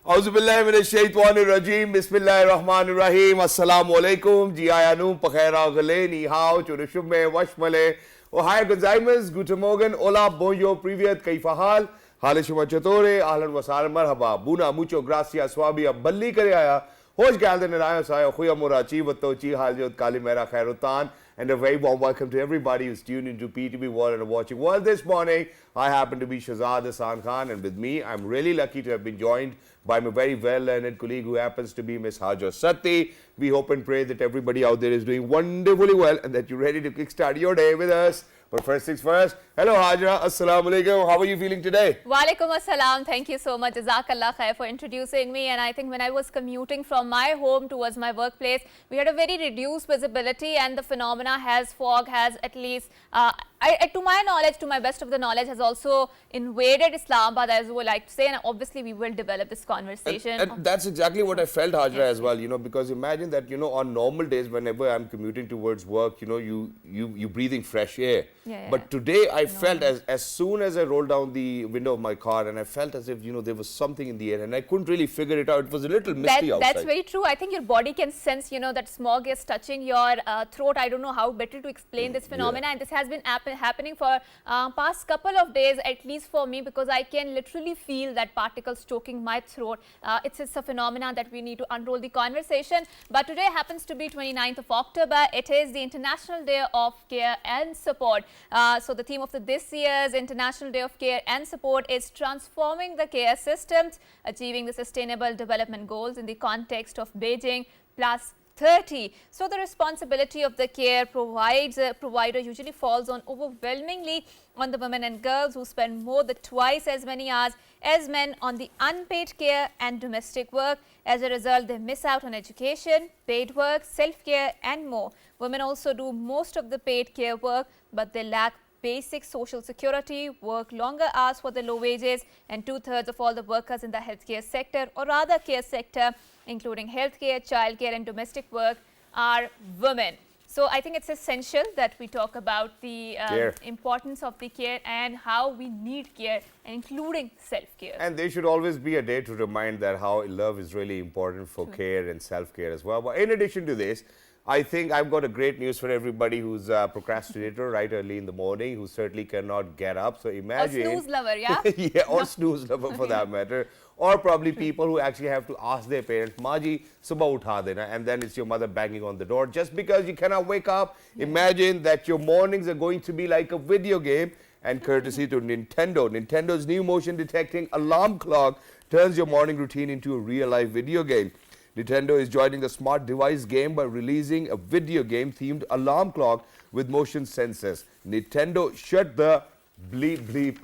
Auzubillahiminash-shaytanir-rajeem. Bismillahir-rahmanir-rahim. Assalamualaikum. Ji ayanum pakhera gale ni hao churushme washmale. Ohio gozaimas. Guten Morgen. Hola. Bonjour. Privyet. Kaifa hal? Halishuma chatore. Ahlan wa sahlan. Marhaba. Buna mucho gracias. Swabia balli kare aaya. Hoş geldin Narayan Saya. Khuya murachi vatochi haljot kalimera khairutan. And a very warm welcome to everybody who's tuned into PTB World and watching World this morning. I happen to be Shahzad Hassan Khan, and with me, I'm really lucky to have been joined by my very well-learned colleague who happens to be Miss Hajar Satti. We hope and pray that everybody out there is doing wonderfully well and that you're ready to kickstart your day with us. But first things first, hello Hajra, assalamu alaikum. How are you feeling today? Walaikum assalam. Thank you so much, Jazakallah khair, for introducing me. And I think when I was commuting from my home towards my workplace, we had a very reduced visibility, and the phenomena fog has at least, to my knowledge, to my best of the knowledge, has also invaded Islamabad, as we like to say. And obviously, we will develop this conversation. And that's exactly what I felt, Hajra, as well. You know, because imagine that, you know, on normal days, whenever I'm commuting towards work, you know, you breathing fresh air. But today I felt as soon as I rolled down the window of my car, and I felt as if, you know, there was something in the air, and I couldn't really figure it out. It was a little misty outside. That's very true. I think your body can sense, you know, that smog is touching your throat. I don't know how better to explain this phenomena. And this has been happening for past couple of days, at least for me, because I can literally feel that particles choking my throat. It's a phenomenon that we need to unroll the conversation. But today happens to be 29th of October. It is the International Day of Care and Support. So the theme of this year's International Day of Care and Support is transforming the care systems, achieving the Sustainable Development Goals in the context of Beijing plus 30. So the responsibility of the care provider usually falls on overwhelmingly on the women and girls, who spend more than twice as many hours as men on the unpaid care and domestic work. As a result, they miss out on education, paid work, self-care and more. Women also do most of the paid care work, but they lack basic social security, work longer hours for the low wages, and 2/3 of all the workers in the healthcare sector, or rather care sector, including healthcare, childcare and domestic work, are women. So I think it's essential that we talk about the importance of the care and how we need care, including self-care. And there should always be a day to remind that how love is really important for care and self-care as well. But in addition to this, I think I've got a great news for everybody who's a procrastinator right early in the morning, who certainly cannot get up. So imagine... Or snooze lover, yeah? Yeah, or snooze lover for that matter. Or probably people who actually have to ask their parents, Maji, subah utha dena, and then it's your mother banging on the door. Just because you cannot wake up, imagine that your mornings are going to be like a video game. And courtesy to Nintendo, Nintendo's new motion detecting alarm clock turns your morning routine into a real-life video game. Nintendo is joining the smart device game by releasing a video game themed alarm clock with motion sensors. Nintendo shut the bleep.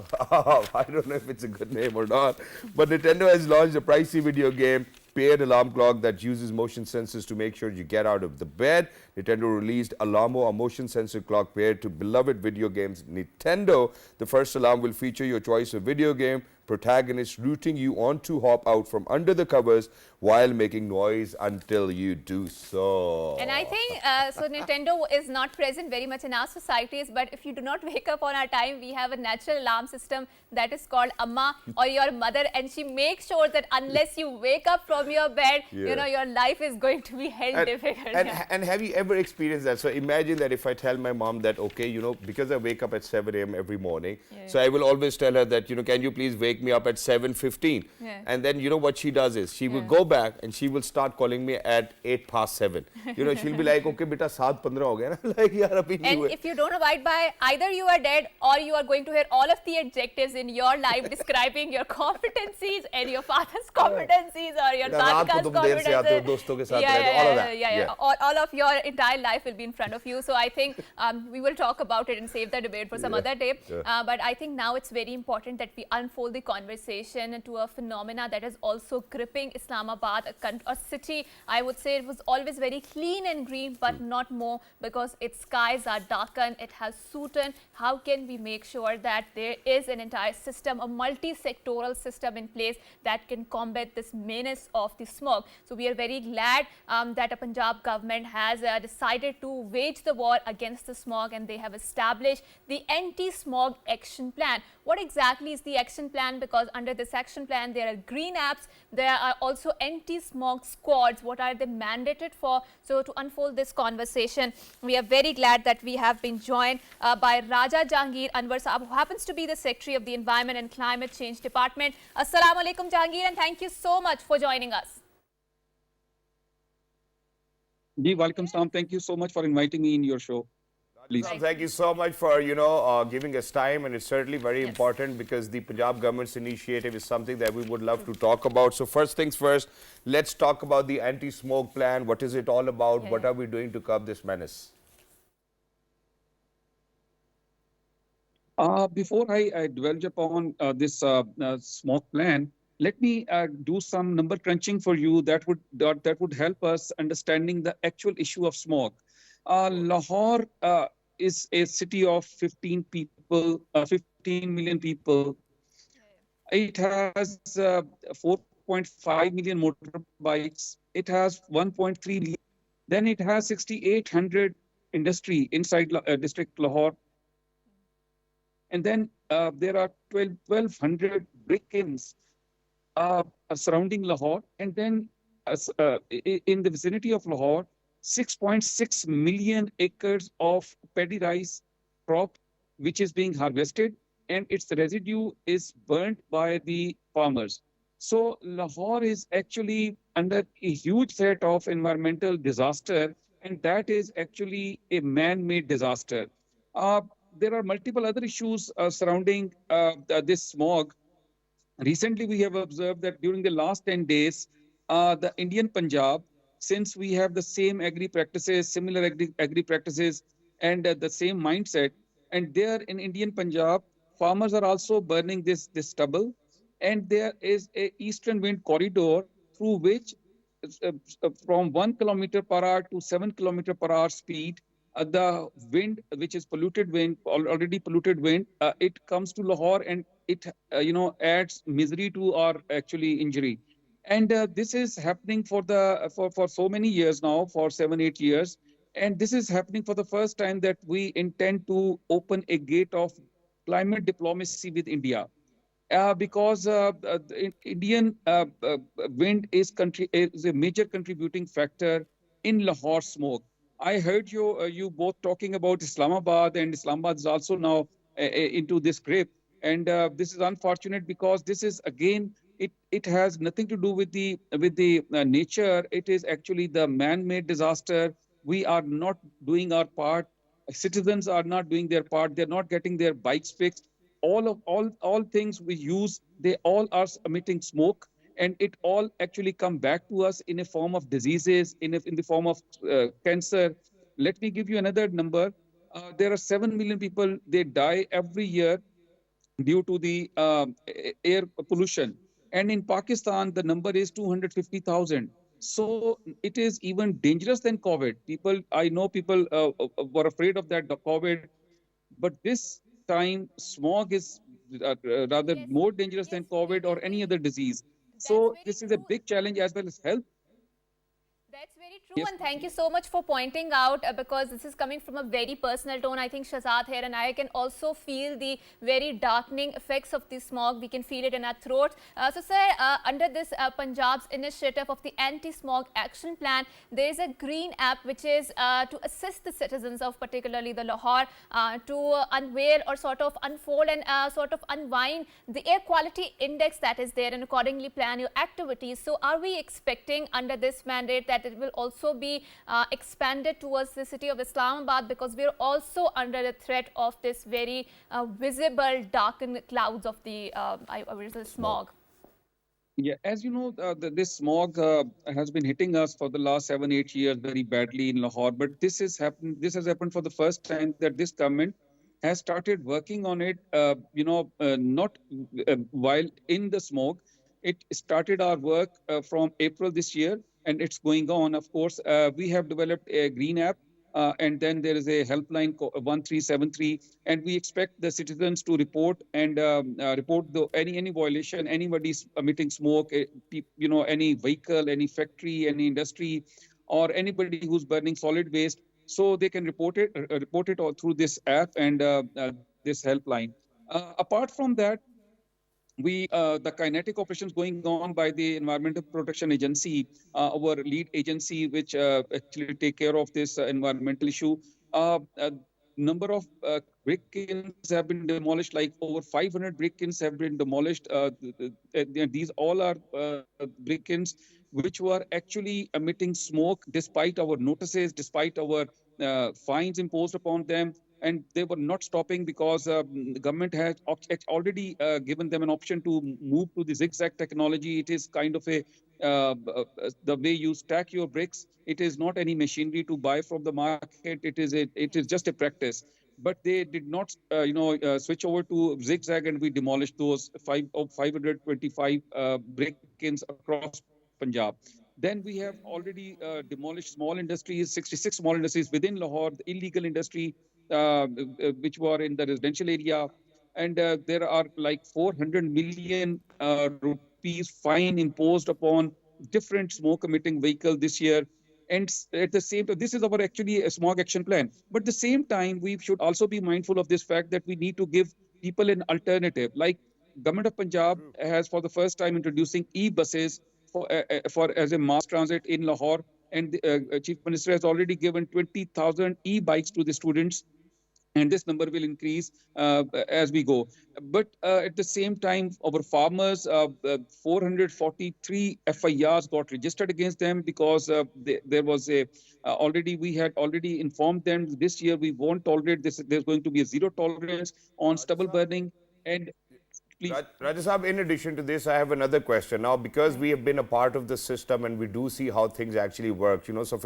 I don't know if it's a good name or not, but Nintendo has launched a pricey video game paired alarm clock that uses motion sensors to make sure you get out of the bed. Nintendo released Alarmo, a motion sensor clock paired to beloved video games Nintendo. The first alarm will feature your choice of video game protagonist rooting you on to hop out from under the covers while making noise until you do so. And I think, so Nintendo is not present very much in our societies, but if you do not wake up on our time, we have a natural alarm system that is called Amma, or your mother, and she makes sure that unless you wake up from your bed, you know, your life is going to be hell difficult. And have you ever experienced that? So imagine that if I tell my mom that, okay, you know, because I wake up at 7 a.m. every morning, so I will always tell her that, you know, can you please wake me up at 7:15, and then you know what she does is she will go back and she will start calling me at 7:08. You know, she'll be like, okay beta 7:15 ho gaya na, like yaar abhi nahi hue. And if you don't abide by, either you are dead or you are going to hear all of the adjectives in your life describing your competencies and your father's competencies or your dad's competencies. All of your entire life will be in front of you. So I think we will talk about it and save the debate for some other day. But I think now it's very important that we unfold the conversation to a phenomena that is also gripping Islamabad, a city. I would say it was always very clean and green, but not more, because its skies are darkened, it has sootened. How can we make sure that there is an entire system, a multi-sectoral system in place that can combat this menace of the smog? So we are very glad that a Punjab government has decided to wage the war against the smog, and they have established the Anti-Smog Action Plan. What exactly is the action plan? on, because under this action plan there are green apps, there are also anti-smog squads. What are they mandated for? So to unfold this conversation, we are very glad that we have been joined by Raja Jahangir Anwar Saab, who happens to be the Secretary of the Environment and Climate Change Department. Assalamu alaikum Jahangir, and thank you so much for joining us. Ji, welcome, Sam. Thank you so much for inviting me in your show. Please. Thank you so much for, giving us time, and it's certainly very important because the Punjab government's initiative is something that we would love to talk about. So first things first, let's talk about the anti-smoke plan. What is it all about? What are we doing to curb this menace? Before I dwell upon this smoke plan, let me do some number crunching for you that would help us understanding the actual issue of smog. Lahore is a city of 15 million people. It has 4.5 million motorbikes. It has 1.3 million. Then it has 6,800 industry inside district Lahore. And then there are 1,200 brick kilns surrounding Lahore. And then in the vicinity of Lahore, 6.6 million acres of paddy rice crop, which is being harvested, and its residue is burnt by the farmers. So Lahore is actually under a huge threat of environmental disaster, and that is actually a man-made disaster. There are multiple other issues surrounding this smog. Recently, we have observed that during the last 10 days, the Indian Punjab, since we have the same agri practices, similar agri practices, and the same mindset, and there in Indian Punjab, farmers are also burning this stubble, and there is a eastern wind corridor through which from 1 kilometer per hour to 7 kilometer per hour speed, the wind, which is polluted wind, already polluted wind, it comes to Lahore, and it adds misery to our actually injury. And this is happening for so many years now, for 7-8 years. And this is happening for the first time that we intend to open a gate of climate diplomacy with India. Because the Indian wind is a major contributing factor in Lahore smoke. I heard you both talking about Islamabad, and Islamabad is also now into this grip. And this is unfortunate because this is again, it has nothing to do with the nature. It is actually the man-made disaster. We are not doing our part. Citizens are not doing their part. They're not getting their bikes fixed. All things we use, they all are emitting smoke, and it all actually come back to us in a form of diseases, in the form of cancer. Let me give you another number. There are 7 million people, they die every year due to the air pollution. And in Pakistan, the number is 250,000. So it is even dangerous than COVID. I know people were afraid of that COVID, but this time smog is rather more dangerous than COVID or any other disease. So this is a big challenge as well as health. That's very true, and thank you so much for pointing out, because this is coming from a very personal tone. I think Shahzad here and I can also feel the very darkening effects of the smog. We can feel it in our throats. So sir, under this Punjab's initiative of the anti-smog action plan, there is a green app which is to assist the citizens of particularly the Lahore to unveil or sort of unfold and sort of unwind the air quality index that is there, and accordingly plan your activities. So are we expecting under this mandate that it will also be expanded towards the city of Islamabad, because we are also under the threat of this very visible darkened clouds of the smog? Yeah, as you know, this smog has been hitting us for the last 7-8 years very badly in Lahore. But this has happened for the first time that this government has started working on it. Not while in the smog. It started our work from April this year, and it's going on. Of course, we have developed a green app. And then there is a helpline 1373, and we expect the citizens to report and report any violation, anybody emitting smoke, any vehicle, any factory, any industry, or anybody who's burning solid waste. So they can report it all through this app and this helpline. Apart from that, the kinetic operations going on by the Environmental Protection Agency, our lead agency, which actually take care of this environmental issue. Number of brick kilns have been demolished, like over 500 brick kilns have been demolished. These all are brick kilns which were actually emitting smoke despite our notices, despite our fines imposed upon them, and they were not stopping because the government has already given them an option to move to the zigzag technology. It is kind of a the way you stack your bricks. It is not any machinery to buy from the market. It is just a practice. But they did not, switch over to zigzag, and we demolished those 525 break-ins across Punjab. Then we have already demolished small industries, 66 small industries within Lahore, the illegal industry, which were in the residential area. And there are like 400 million rupees fine imposed upon different smoke emitting vehicle this year. And at the same time, this is our actually a smog action plan. But at the same time, we should also be mindful of this fact that we need to give people an alternative. Like Government of Punjab has for the first time introducing e-buses for as a mass transit in Lahore. And the Chief Minister has already given 20,000 e-bikes to the students, and this number will increase as we go. But at the same time, our farmers, 443 FIRs got registered against them because there was a we had already informed them this year we won't tolerate this. There's going to be a zero tolerance on stubble burning. And please. Raja Saab, in addition to this, I have another question. Now, because we have been a part of the system and we do see how things actually work, so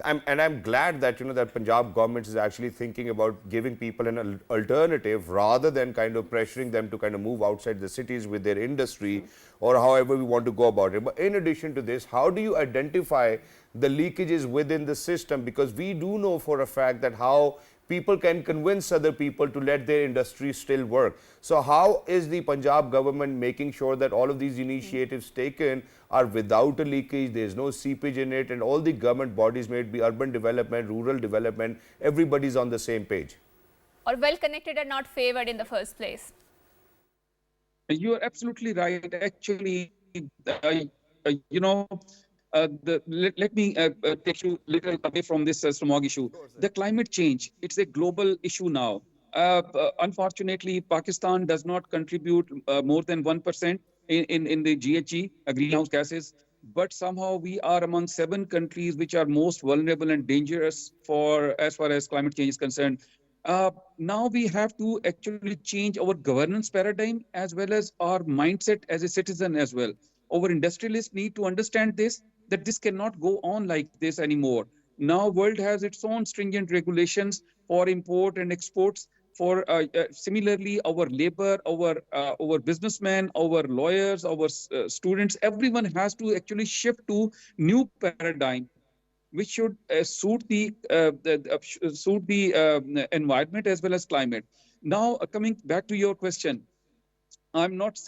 I'm glad that, that Punjab government is actually thinking about giving people an alternative rather than kind of pressuring them to kind of move outside the cities with their industry or however we want to go about it. But in addition to this, how do you identify the leakages within the system? Because we do know for a fact that how people can convince other people to let their industry still work. So how is the Punjab government making sure that all of these initiatives taken are without a leakage, there's no seepage in it, and all the government bodies, may it be urban development, rural development, everybody's on the same page? Or well connected and not favored in the first place? You are absolutely right. Actually, let me take you a little away from this smog issue. The climate change, it's a global issue now. Unfortunately, Pakistan does not contribute more than 1% in the GHG, greenhouse gases. But somehow we are among 7 countries which are most vulnerable and dangerous as far as climate change is concerned. Now we have to actually change our governance paradigm as well as our mindset as a citizen as well. Our industrialists need to understand this, that this cannot go on like this anymore. Now world has its own stringent regulations for import and exports. For similarly, our labor, our businessmen, our lawyers, our students, everyone has to actually shift to new paradigm, which should suit the environment as well as climate. Now, coming back to your question, I'm not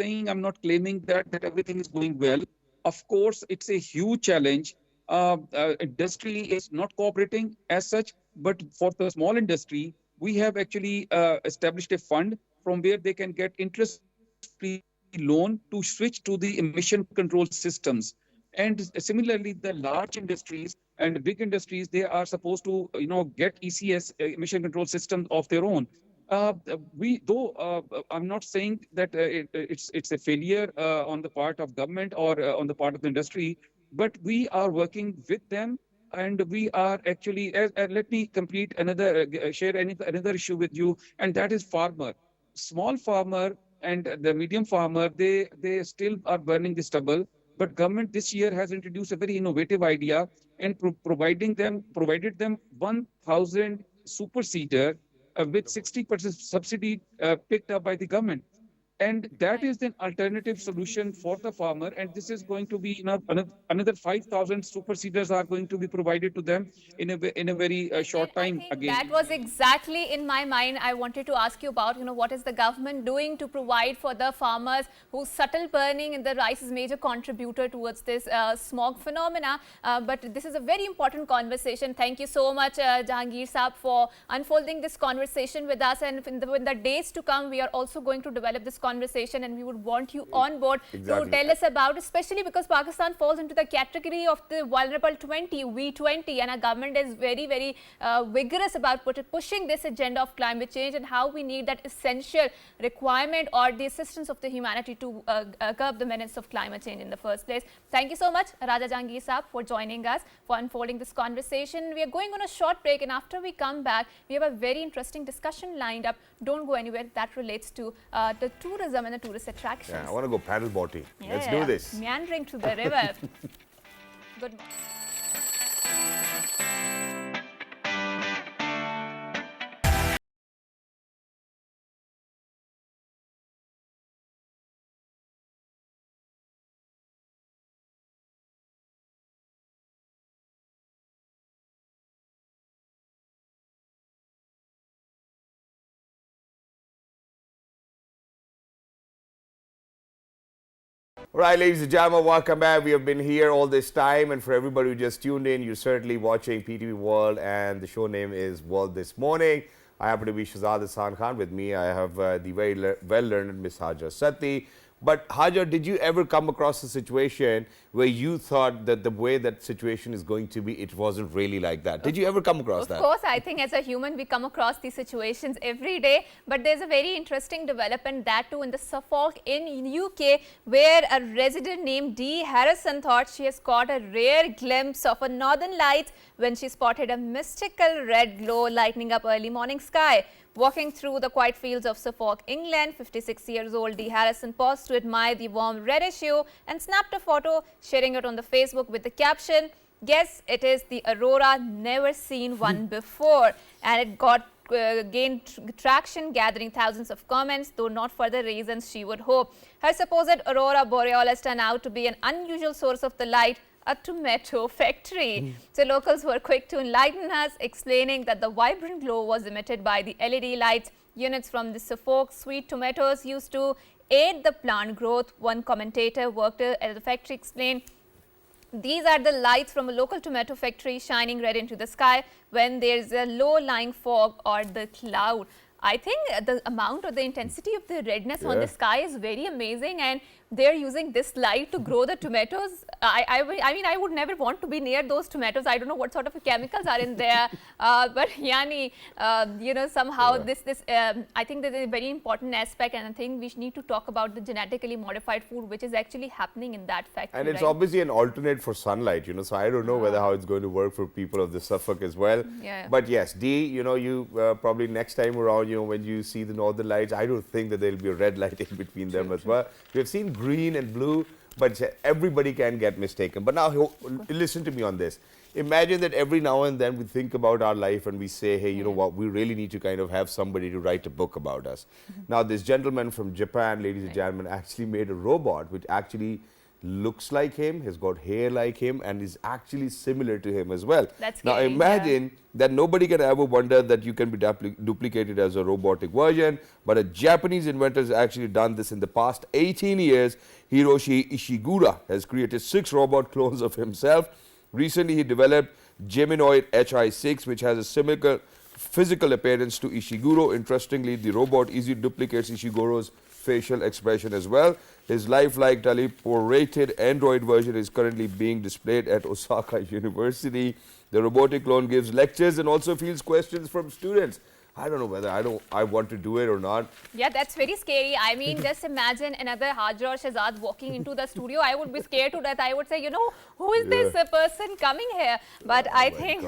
claiming that everything is going well. Of course, it's a huge challenge. Industry is not cooperating as such, but for the small industry, we have actually established a fund from where they can get interest-free loan to switch to the emission control systems. And similarly, the large industries and big industries, they are supposed to, get ECS, emission control systems of their own. I'm not saying that it's a failure on the part of government or on the part of the industry, but we are working with them, and we are actually. Let me share another issue with you, and that is farmer, small farmer, and the medium farmer. They still are burning the stubble, but government this year has introduced a very innovative idea and provided them 1,000 super seeder with 60% subsidy picked up by the government. And that is an alternative solution for the farmer. And this is going to be another 5,000 super seeders are going to be provided to them in a very short time. Again, that was exactly in my mind. I wanted to ask you about, what is the government doing to provide for the farmers whose subtle burning in the rice is major contributor towards this smog phenomena. But this is a very important conversation. Thank you so much, Jahangir Saab, for unfolding this conversation with us. And in the days to come, we are also going to develop this conversation conversation, and we would want you on board Exactly. to tell us about, especially because Pakistan falls into the category of the vulnerable 20, V20, and our government is very, very vigorous about pushing this agenda of climate change and how we need that essential requirement or the assistance of the humanity to curb the menace of climate change in the first place. Thank you so much, Raja Jahangir Saab, for joining us, for unfolding this conversation. We are going on a short break, and after we come back, we have a very interesting discussion lined up. Don't go anywhere. That relates to the tourism and the tourist attractions. Yeah, I want to go paddle boating. Let's do this. Meandering through the river. Good morning. All right, ladies and gentlemen, welcome back. We have been here all this time, and for everybody who just tuned in, you're certainly watching PTV World, and the show name is World This Morning. I happen to be Shahzad Hassan Khan. With me, I have the very well-learned Miss Hajar Sati. But Hajar, did you ever come across a situation where you thought that the way that situation is going to be, it wasn't really like that? Did you ever come across that? Of course, I think as a human, we come across these situations every day. But there's a very interesting development, that too in the Suffolk in UK, where a resident named Dee Harrison thought she has caught a rare glimpse of a northern lights when she spotted a mystical red glow lighting up early morning sky. Walking through the quiet fields of Suffolk, England, 56 years old Dee Harrison paused to admire the warm reddish hue and snapped a photo, sharing it on the Facebook with the caption, "Guess it is the aurora, never seen one before." And it got gained traction, gathering thousands of comments, though not for the reasons she would hope. Her supposed aurora borealis turned out to be an unusual source of the light, a tomato factory. So locals were quick to enlighten us, explaining that the vibrant glow was emitted by the LED lights units from the Suffolk sweet tomatoes used to aid the plant growth. One commentator worked at the factory explained, "These are the lights from a local tomato factory shining red into the sky when there's a low-lying fog or the cloud." I think the amount or the intensity of the redness on the sky is very amazing, and they're using this light to grow the tomatoes. I mean, I would never want to be near those tomatoes. I don't know what sort of chemicals are in there, but Yani, you know, somehow this I think that is a very important aspect, and I think we need to talk about the genetically modified food, which is actually happening in that factory. And it's right? obviously an alternate for sunlight, you know, so I don't know whether how it's going to work for people of the Suffolk as well. Yeah. But yes, Dee, you know, you probably next time around, you know, when you see the northern lights, I don't think that there'll be a red light in between them as well. We've seen green and blue, but everybody can get mistaken. But now, listen to me on this. Imagine that every now and then we think about our life and we say, hey, you know what, we really need to kind of have somebody to write a book about us. Now, this gentleman from Japan, ladies and gentlemen, actually made a robot which actually looks like him, has got hair like him, and is actually similar to him as well. That's now, scary, imagine that nobody can ever wonder that you can be duplicated as a robotic version, but a Japanese inventor has actually done this in the past 18 years. Hiroshi Ishiguro has created 6 robot clones of himself. Recently, he developed Geminoid HI6, which has a similar physical appearance to Ishiguro. Interestingly, the robot easily duplicates Ishiguro's facial expression as well. His lifelike teleported Android version is currently being displayed at Osaka University. The robotic clone gives lectures and also fields questions from students. I don't know whether I want to do it or not. Yeah, that's very scary. I mean, just imagine another Hajar or Shahzad walking into the studio. I would be scared to death. I would say, you know, who is this person coming here? But I think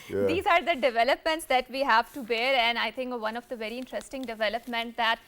these are the developments that we have to bear. And I think one of the very interesting development that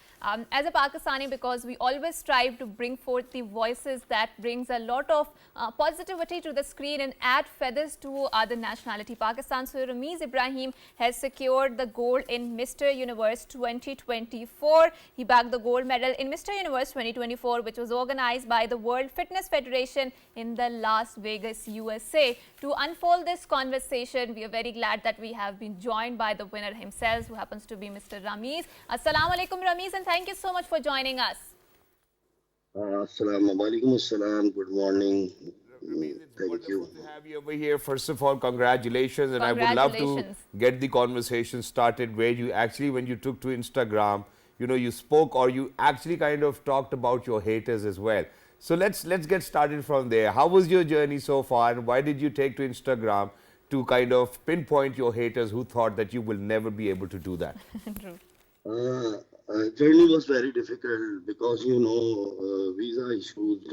as a Pakistani, because we always strive to bring forth the voices that brings a lot of positivity to the screen and add feathers to other nationality. Pakistan, so Rameez Ibrahim has secured the gold in Mr. Universe 2024. He bagged the gold medal in Mr. Universe 2024, which was organized by the World Fitness Federation in the Las Vegas, USA. To unfold this conversation, we are very glad that we have been joined by the winner himself, who happens to be Mr. Rameez. Assalamu alaikum, Rameez, and thank you so much for joining us. Assalamu alaikum, assalam. Good morning. Thank you. To have you over here. First of all, congratulations, and I would love to get the conversation started where you actually, when you took to Instagram, you spoke or you actually kind of talked about your haters as well. So let's get started from there. How was your journey so far, and why did you take to Instagram to kind of pinpoint your haters who thought that you will never be able to do that? True. Journey was very difficult because visa issues.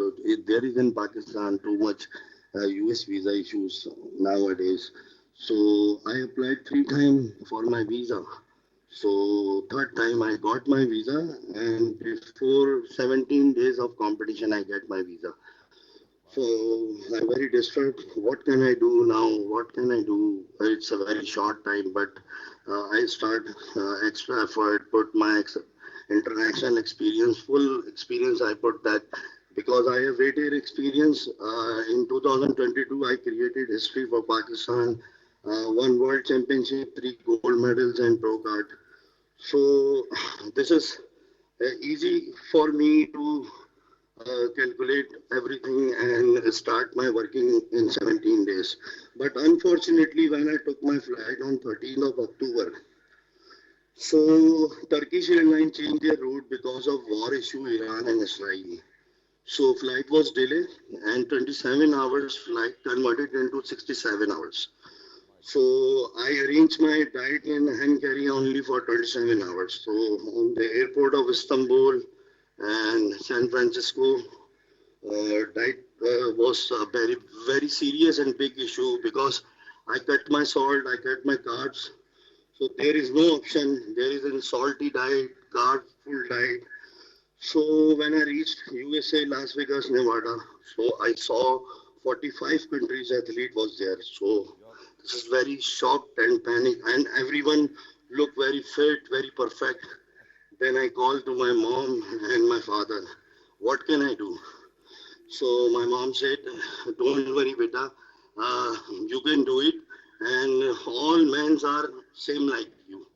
There is in Pakistan too much US visa issues nowadays. So I applied 3 times for my visa. So third time I got my visa, and before 17 days of competition I get my visa. So I'm very disturbed. What can I do now? What can I do? It's a very short time, but I start extra effort, put my international experience, full experience. I put that because I have 8 year experience. In 2022, I created history for Pakistan. Won world championship, 3 gold medals and pro card. So this is easy for me to calculate everything and start my working in 17 days. But unfortunately, when I took my flight on 13th of October, so Turkish Airlines changed their route because of war issue Iran and Israel. So flight was delayed and 27 hours flight converted into 67 hours. So I arranged my diet and hand carry only for 27 hours. So on the airport of Istanbul and San Francisco, diet was a very, very serious and big issue because I cut my salt, I cut my carbs. So there is no option. There is a salty diet, carb full diet. So when I reached USA, Las Vegas, Nevada, so I saw 45 countries athlete was there. So this is very shocked and panic, and everyone looked very fit, very perfect. Then I called to my mom and my father, what can I do? So my mom said, don't worry, beta, you can do it. And all men are same like you.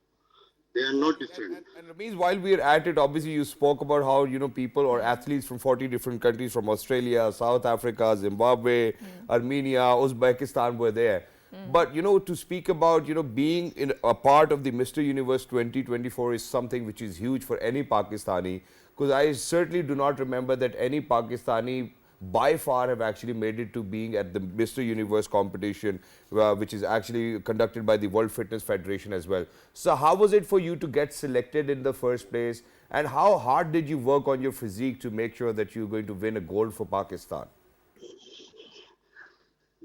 They are not different. And Rameez, while we're at it, obviously you spoke about how, people or athletes from 40 different countries, from Australia, South Africa, Zimbabwe, Armenia, Uzbekistan were there. But, to speak about, being in a part of the Mr. Universe 2024 is something which is huge for any Pakistani, because I certainly do not remember that any Pakistani by far have actually made it to being at the Mr. Universe competition, which is actually conducted by the World Fitness Federation as well. So how was it for you to get selected in the first place, and how hard did you work on your physique to make sure that you're going to win a gold for Pakistan?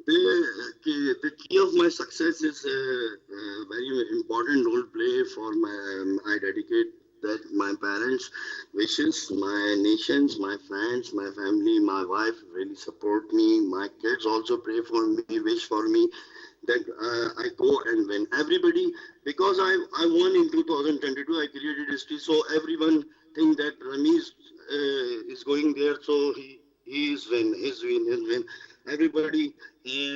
The key of my success is a very important role play for my. I dedicate that my parents' wishes, my nations, my friends, my family, my wife really support me. My kids also pray for me, wish for me that I go and win. Everybody, because I won in 2022, I created history. So everyone think that Rameez is going there, so he is win, his win, his win. Everybody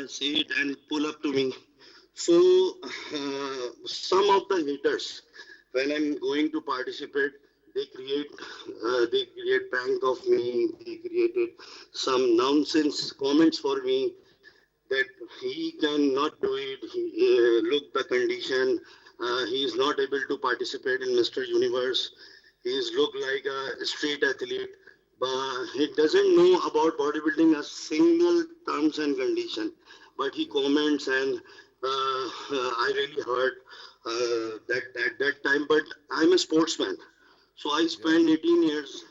say it and pull up to me. So some of the haters, when I'm going to participate, they create prank of me. They created some nonsense comments for me that he cannot do it. Look the condition. He is not able to participate in Mr. Universe. He is look like a street athlete, but he doesn't know about bodybuilding a single terms and condition. But he comments, and I really hurt that at that time. But I'm a sportsman, so I spent 18 years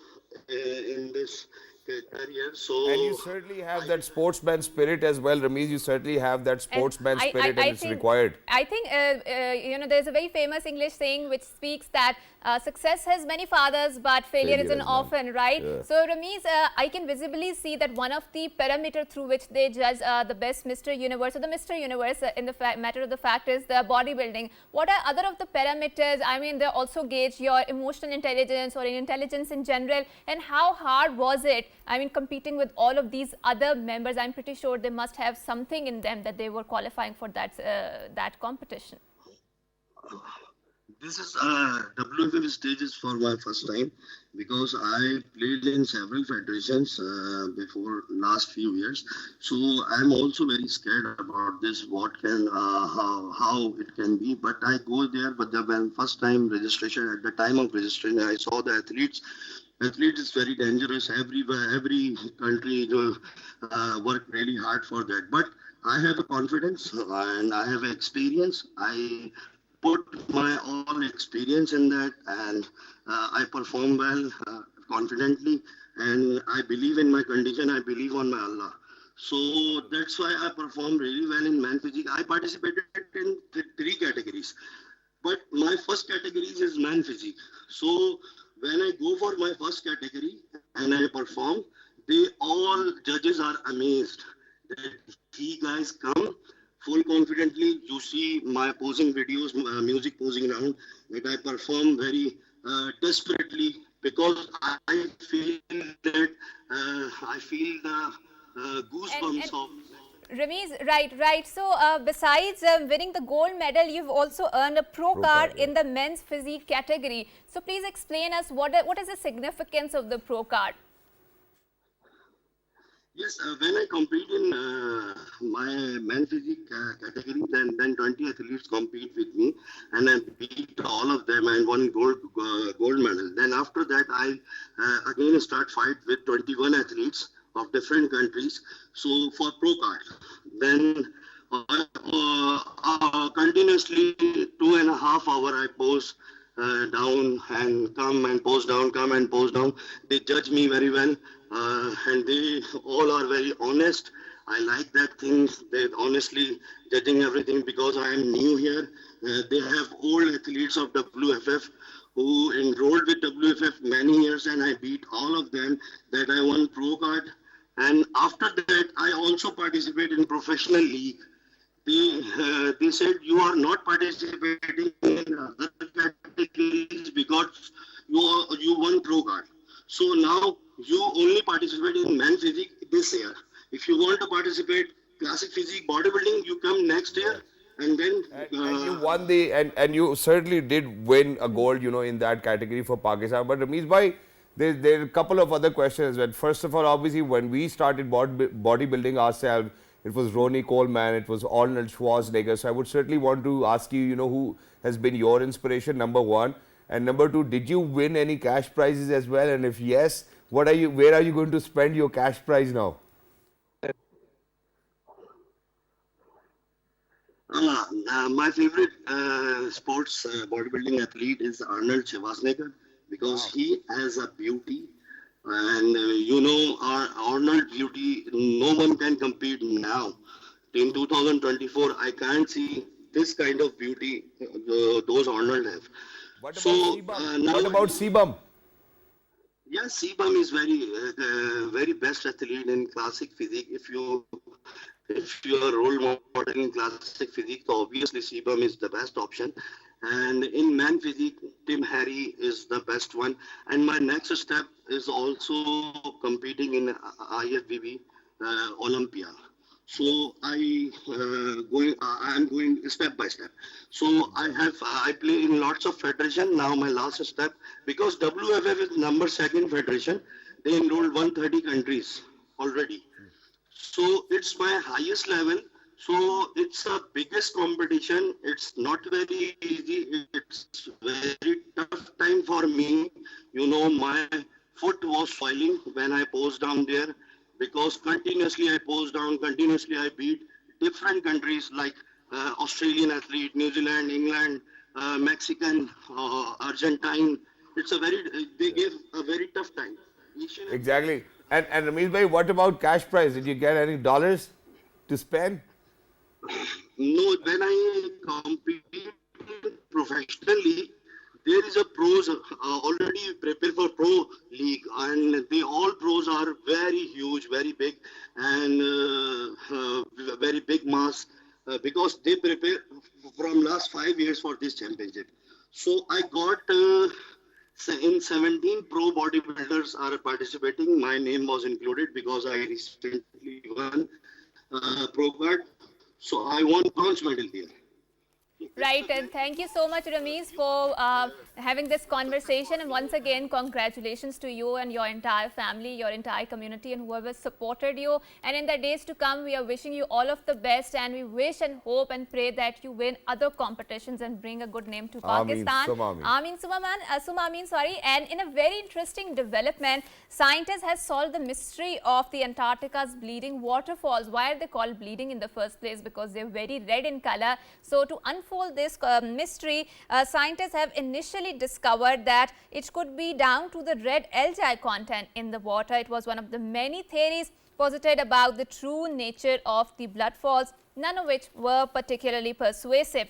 in this career. So And you certainly have that sportsman spirit as well, Rameez. You certainly have that sportsman spirit, and it's think, required. I think, there's a very famous English saying which speaks that success has many fathers, but failure is an orphan, right? Yeah. So, Rameez, I can visibly see that one of the parameters through which they judge the best Mr. Universe or the Mr. Universe in the matter of the fact is the bodybuilding. What are other of the parameters? I mean, they also gauge your emotional intelligence or intelligence in general, and how hard was it? I mean, competing with all of these other members, I'm pretty sure they must have something in them that they were qualifying for that competition. This is WFF stages for my first time because I played in several federations before last few years. So I'm also very scared about this. What can how it can be? But I go there. But when first time registration, at the time of registration, I saw the athletes. Athletes is very dangerous. Every country work really hard for that. But I have a confidence and I have experience. I put my all experience in that, and I perform well, confidently, and I believe in my condition. I believe on my Allah. So that's why I perform really well in man physique. I participated in three categories, but my first category is man physique. So when I go for my first category and I perform, they all judges are amazed that he guys come full confidently. You see my posing videos, music posing round, that I perform very desperately because I feel that I feel the And goosebumps of. Rameez, right. So, besides winning the gold medal, you've also earned a pro card yeah. in the men's physique category. So, please explain us what is the significance of the pro card? Yes, when I compete in my man physique category, then 20 athletes compete with me, and I beat all of them and won gold medal. Then after that, I again start fight with 21 athletes of different countries. So for pro card, then continuously 2.5 hours I pose down and come and pose down, come and pose down. They judge me very well, and they all are very honest. I like that thing. They honestly judging everything because I am new here. They have old athletes of WFF who enrolled with WFF many years, and I beat all of them. That I won pro card, and after that I also participate in professional league. They said you are not participating in other categories because you won pro card. So now you only participate in man physique this year. If you want to participate classic physique bodybuilding, you come next year, and then And you won and you certainly did win a gold, in that category for Pakistan. But Rameez bhai, there are a couple of other questions. But first of all, obviously, when we started bodybuilding ourselves, it was Ronnie Coleman, it was Arnold Schwarzenegger. So I would certainly want to ask you, who has been your inspiration, number one. And number two, did you win any cash prizes as well? And if yes, where are you going to spend your cash prize now? my favorite sports bodybuilding athlete is Arnold Schwarzenegger because he has a beauty. And our Arnold beauty, no one can compete now. In 2024, I can't see this kind of beauty those Arnold have. What about So Sebum? now, What about Sebum? yes, Sebum is very best athlete in classic physique. If you are role model in classic physique, so obviously Sebum is the best option. And in man physique, Tim Harry is the best one. And my next step is also competing in IFBB Olympia. So I'm going step by step. So I play in lots of federation. Now my last step, because WFF is number second federation, they enrolled 130 countries already. So it's my highest level. So it's a biggest competition. It's not very easy. It's very tough time for me. My foot was swelling when I posed down there because continuously I posed down, continuously I beat different countries like Australian athlete, New Zealand, England, Mexican, Argentine. They gave a very tough time. Each and Exactly. And Rameez bhai, what about cash prize? Did you get any dollars to spend? No, when I compete professionally, there is a pros already prepare for pro league, and they all pros are very huge, very big, and very big mass because they prepare from last 5 years for this championship. So I got in 17 pro bodybuilders are participating. My name was included because I recently won pro card. So I won bronze medal here. Right, and thank you so much, Rameez, for having this conversation. And once again, congratulations to you and your entire family, your entire community, and whoever supported you. And in the days to come, we are wishing you all of the best. And we wish and hope and pray that you win other competitions and bring a good name to Ameen, Pakistan. summa ameen. Summa ameen, sorry. And in a very interesting development, scientists have solved the mystery of the Antarctica's bleeding waterfalls. Why are they called bleeding in the first place? Because they're very red in color. So to unfold this mystery, scientists have initially discovered that it could be down to the red algae content in the water. It was one of the many theories posited about the true nature of the blood falls, none of which were particularly persuasive.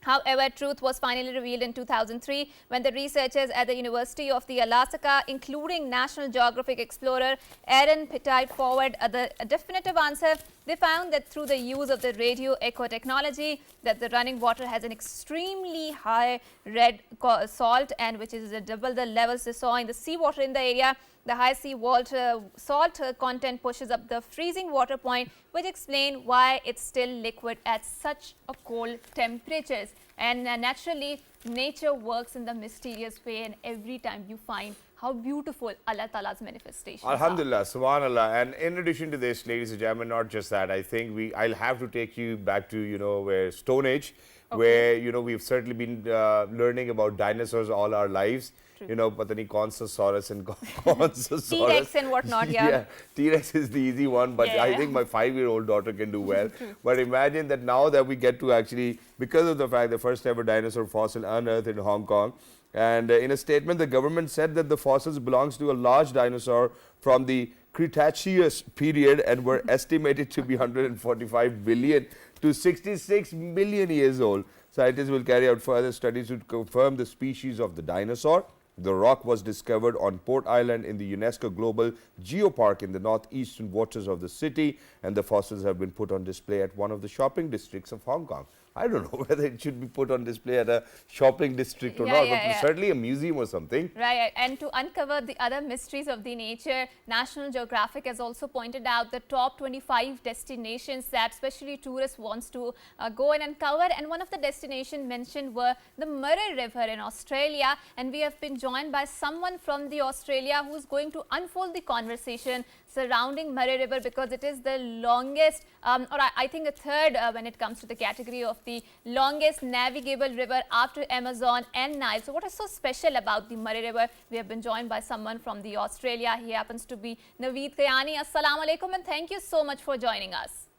However, truth was finally revealed in 2003 when the researchers at the University of the Alaska, including National Geographic explorer Aaron Pettit, forward a definitive answer. They found that through the use of the radio echo technology, that the running water has an extremely high red salt, and which is double the levels they saw in the seawater in the area. The high sea water salt content pushes up the freezing water point, which explain why it's still liquid at such a cold temperatures. And naturally, nature works in the mysterious way, and every time you find how beautiful Allah Ta'ala's manifestations Alhamdulillah, subhanallah. And in addition to this, ladies and gentlemen, not just that, I think I'll have to take you back to, where Stone Age, where, we've certainly been learning about dinosaurs all our lives. True. Patani Consosaurus and Consosaurus. T-Rex and whatnot, yeah. Yeah, T-Rex is the easy one, but I think my 5-year-old daughter can do well. But imagine that now that we get to actually, because of the fact the first ever dinosaur fossil unearthed in Hong Kong, and in a statement the government said that the fossils belongs to a large dinosaur from the Cretaceous period and were estimated to be 145 billion to 66 million years old. Scientists will carry out further studies to confirm the species of the dinosaur. The rock was discovered on Port Island in the UNESCO Global Geopark in the northeastern waters of the city, and the fossils have been put on display at one of the shopping districts of Hong Kong. I don't know whether it should be put on display at a shopping district or not, but certainly a museum or something. Right, and to uncover the other mysteries of the nature, National Geographic has also pointed out the top 25 destinations that especially tourists wants to go and uncover. And one of the destinations mentioned were the Murray River in Australia. And we have been joined by someone from the Australia who is going to unfold the conversation surrounding Murray River, because it is the longest, I think a third when it comes to the category of the longest navigable river after Amazon and Nile. So what is so special about the Murray River? We have been joined by someone from the Australia. He happens to be Naveed Kayani. Assalamu alaikum, and thank you so much for joining us.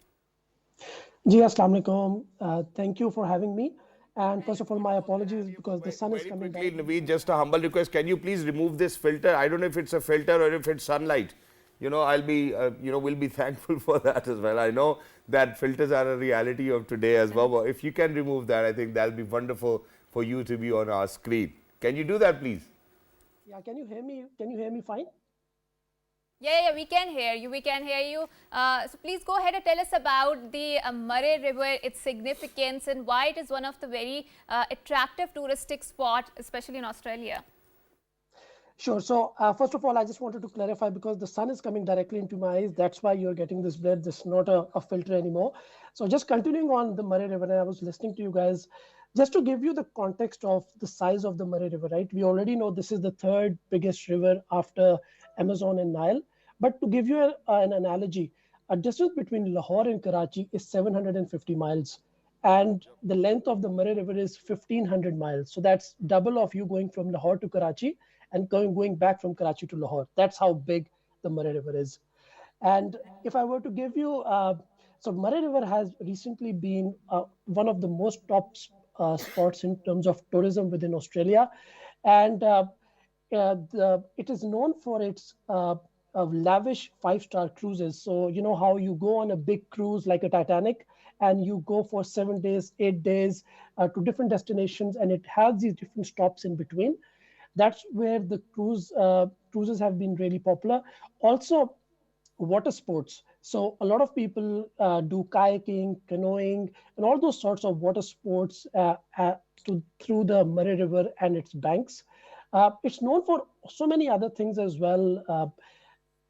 Ji, assalamu alaikum. Thank you for having me. And first of all, my apologies because the sun is coming down. Naveed, just a humble request. Can you please remove this filter? I don't know if it's a filter or if it's sunlight. I'll be, we'll be thankful for that as well. I know that filters are a reality of today as well. But if you can remove that, I think that'll be wonderful for you to be on our screen. Can you do that, please? Yeah, can you hear me? Can you hear me fine? Yeah, we can hear you. We can hear you. So please go ahead and tell us about the Murray River, its significance, and why it is one of the very attractive touristic spot, especially in Australia. Sure. So first of all, I just wanted to clarify, because the sun is coming directly into my eyes. That's why you're getting this blur. This is not a filter anymore. So just continuing on the Murray River, and I was listening to you guys, just to give you the context of the size of the Murray River, right? We already know this is the third biggest river after Amazon and Nile. But to give you an analogy, a distance between Lahore and Karachi is 750 miles. And the length of the Murray River is 1,500 miles. So that's double of you going from Lahore to Karachi and going back from Karachi to Lahore. That's how big the Murray River is. And if I were to give you, so Murray River has recently been one of the most top spots in terms of tourism within Australia. And it is known for its lavish 5-star cruises. So you know how you go on a big cruise like a Titanic, and you go for 7 days, 8 days to different destinations, and it has these different stops in between. That's where the cruises have been really popular. Also, water sports. So a lot of people do kayaking, canoeing, and all those sorts of water sports through the Murray River and its banks. It's known for so many other things as well.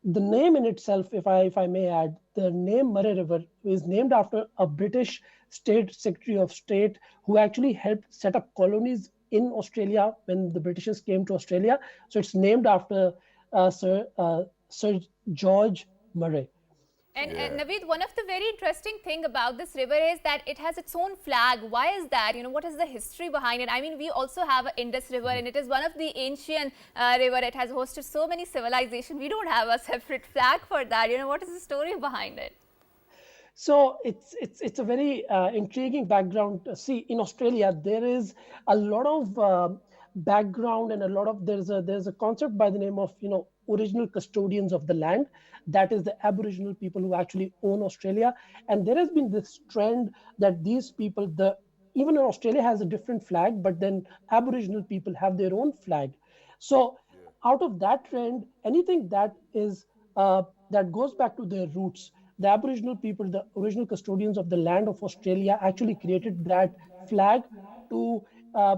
the name in itself, if I may add, the name Murray River is named after a British State Secretary of State who actually helped set up colonies in Australia when the Britishers came to Australia. So it's named after Sir George Murray. And Naveed, one of the very interesting thing about this river is that it has its own flag. Why is that? What is the history behind it? I mean, we also have an Indus River, and it is one of the ancient river. It has hosted so many civilizations. We don't have a separate flag for that. What is the story behind it? So it's a very intriguing background. See, in Australia, there is a lot of background and a lot of there's a concept by the name of original custodians of the land. That is the Aboriginal people who actually own Australia, and there has been this trend that these people, even Australia has a different flag, but then Aboriginal people have their own flag. So out of that trend, anything that is that goes back to their roots, the Aboriginal people, the original custodians of the land of Australia, actually created that flag to uh,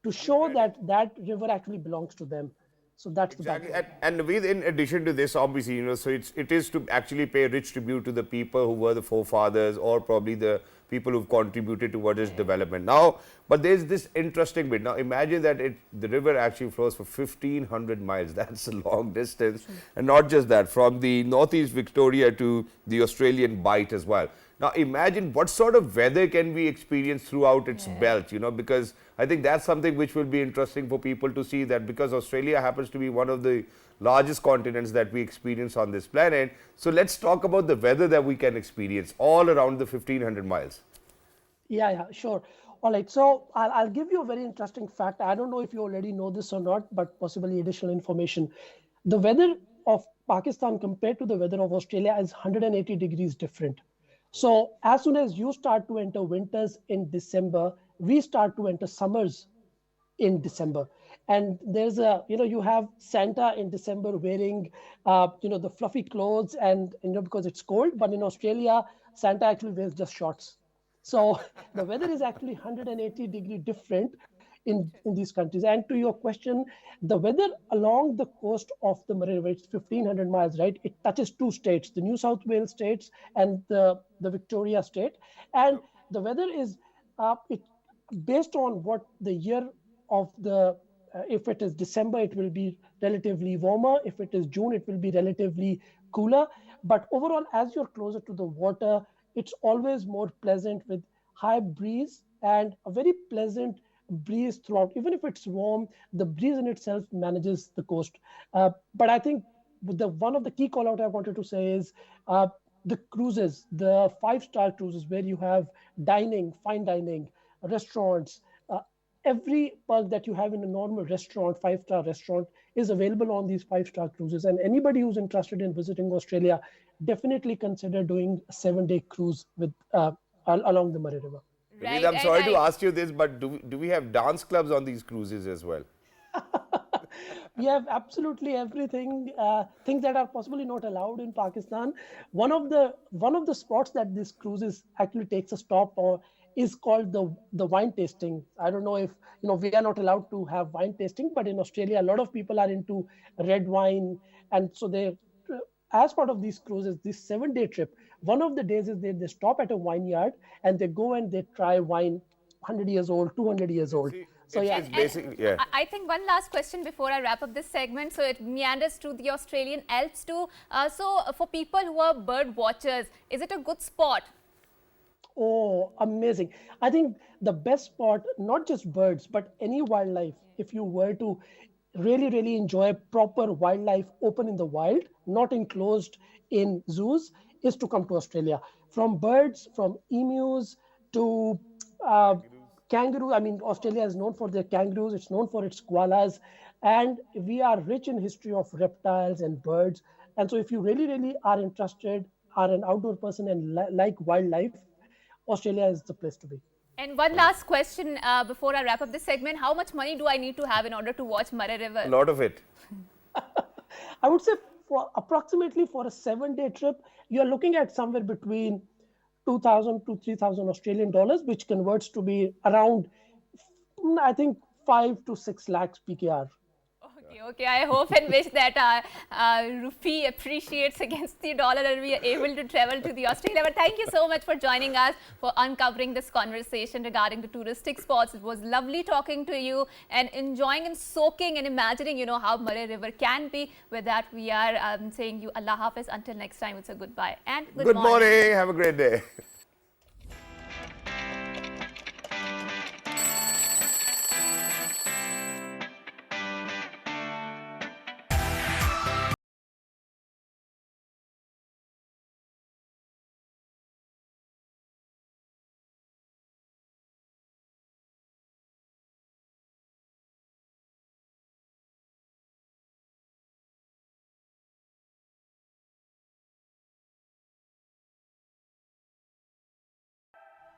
to show that that river actually belongs to them. So that's the Exactly, background. and with in addition to this, obviously, so it is to actually pay rich tribute to the people who were the forefathers, or probably the people who've contributed towards its development. Now, but there's this interesting bit. Now, imagine that the river actually flows for 1,500 miles. That's a long distance, and not just that, from the northeast Victoria to the Australian Bight as well. Now, imagine what sort of weather can we experience throughout its belt, because I think that's something which will be interesting for people to see, that because Australia happens to be one of the largest continents that we experience on this planet. So let's talk about the weather that we can experience all around the 1,500 miles. Yeah, sure. All right. So I'll give you a very interesting fact. I don't know if you already know this or not, but possibly additional information. The weather of Pakistan compared to the weather of Australia is 180 degrees different. So as soon as you start to enter winters in December, we start to enter summers in December. And there's you have Santa in December wearing, the fluffy clothes, and because it's cold. But in Australia, Santa actually wears just shorts. So the weather is actually 180-degree different in these countries. And to your question, the weather along the coast of the Murray River, it's 1,500 miles, right? It touches two states, the New South Wales states and the Victoria state. And the weather is it based on what the year of the if it is December, it will be relatively warmer. If it is June, it will be relatively cooler. But overall, as you're closer to the water, it's always more pleasant with high breeze and a very pleasant breeze throughout. Even if it's warm, the breeze in itself manages the coast. But I think the one of the key call out I wanted to say is the cruises, the 5-star cruises where you have dining, fine dining, restaurants. Every perk that you have in a normal restaurant, 5-star restaurant, is available on these 5-star cruises. And anybody who's interested in visiting Australia, definitely consider doing a 7-day cruise with along the Murray River. Rameez, I'm sorry to ask you this, but do we have dance clubs on these cruises as well? We have absolutely everything, things that are possibly not allowed in Pakistan. One of the spots that this cruises actually takes a stop or is called the wine tasting. I don't know if we are not allowed to have wine tasting, but in Australia, a lot of people are into red wine, and so they, as part of these cruises, this 7-day trip, one of the days is they stop at a vineyard and they go and they try wine, 100 years old, 200 years old. So it's basically, yeah. I think one last question before I wrap up this segment. So it meanders to the Australian Alps too. So for people who are bird watchers, is it a good spot? Oh, amazing. I think the best spot, not just birds, but any wildlife, if you were to really, really enjoy proper wildlife open in the wild, not enclosed in zoos, is to come to Australia. From birds, from emus to uh, kangaroo. I mean, Australia is known for their kangaroos, it's known for its koalas, and we are rich in history of reptiles and birds. And so if you really, really are interested, are an outdoor person and like wildlife, Australia is the place to be. And one last question before I wrap up this segment. How much money do I need to have in order to watch Murray River? A lot of it. I would say for approximately for a 7-day trip, you're looking at somewhere between 2,000 to 3,000 Australian dollars, which converts to be around, I think, 5 to 6 lakhs PKR. Okay, I hope and wish that rupee appreciates against the dollar and we are able to travel to the Australia. But thank you so much for joining us, for uncovering this conversation regarding the touristic spots. It was lovely talking to you and enjoying and soaking and imagining, you know, how Murray River can be. With that, we are saying you Allah Hafiz. Until next time, it's a goodbye and Good morning. morning. Have a great day.